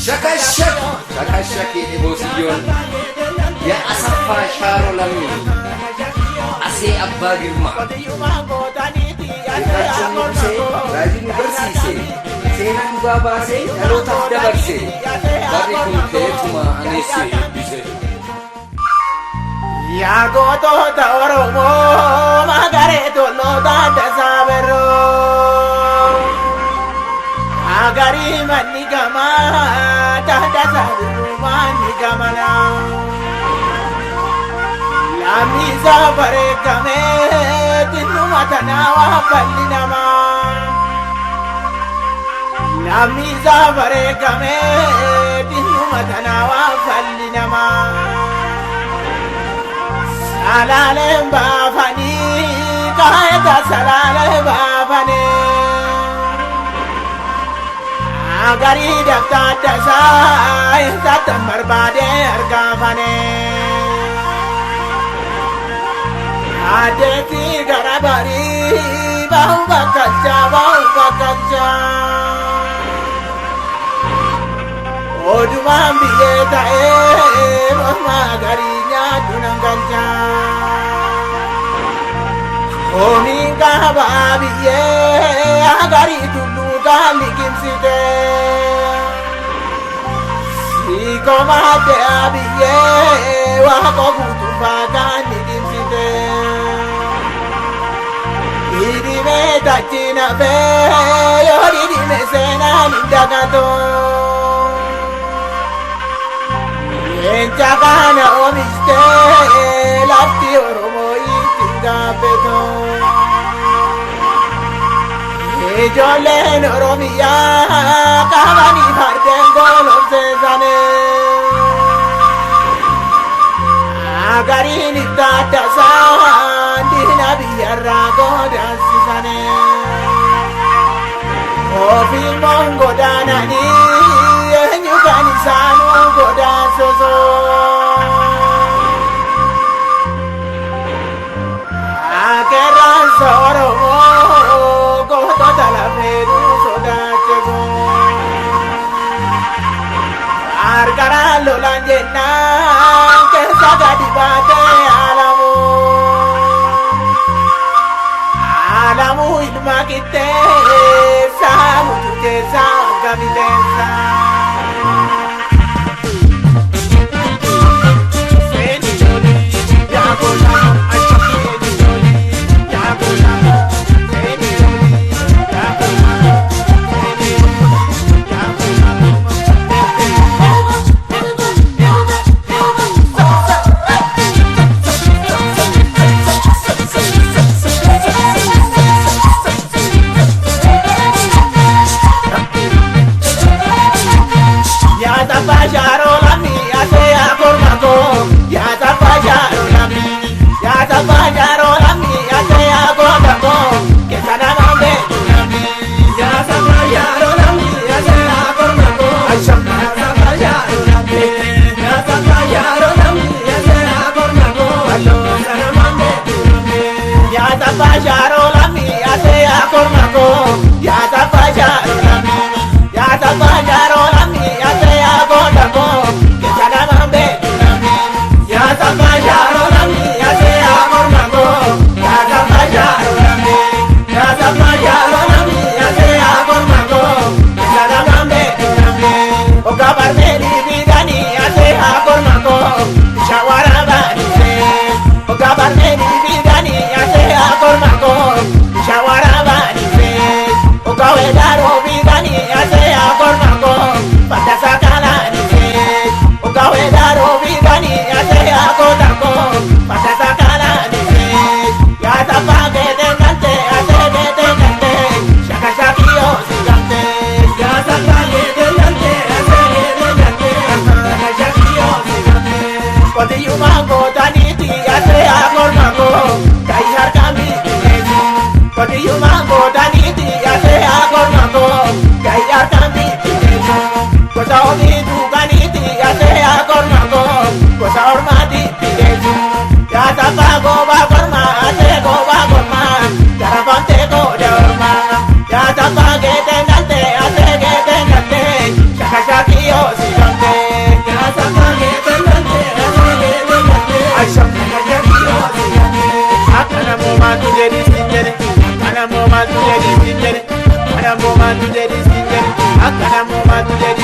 ሸከሸክ ሸከሸክ የቦስዮን የአሰፋ ሻሮ ለሚ አሴ አባ ግርማ ጌታቸው ንጉሴ raajii nu barsiise seenaa dhugaa baasee dhalootaaf dabarse barri kun keetuma aneesse dubbise. Yaa gootota Oromoo magaree tolloota Addasaa Berroo agarii manni gamaa Addasaa Berroo manni gamanaa lammisaa bareekamee tinnuma tanaa waa balli namaa lammisaa bareekamee tinnuma tanaa waa balli namaa. Salaaleen baafanii kaayeta salaalee baafanii agarii dabtaa Addasaa isaatti barbaadee argaafanii adeeti gara barii bahu bakkachaa odumaan biyyee ta'ee mormaa garii nyaaddu nan galchaa oomiin gaabaa biyyee agarii tulluu gaalli kimsitee siikoo maaddee biyyee waaqoo guutuufaa gaalli kimsitee hidhimee tachi nafee yoo hidhime seenaan hin dagatoo. Encha kana oomishte lafti Oromoo ittiin gaafeto ijoolleen Oromiyaa qabanii fardeen golobseessane agariin itti Addasaa diina biyyarraa godaansisane ofiimoon godaananii eenyu kan isaanuu godaansoso akeerransa Oromoo gootota lafeeduu sodaacheso harkaraan lolaan jennaan keessa gadi baatee alamuu ilma qixxeessa mutu keessa gamiteessa. Shaka shaki hoosi gamte. Ashamni kanyari hoosi gamte. Akana momatu jadi sinjere, akana momatu jadi sinjere, akana momatu jadi sinjere, akana momatu jadi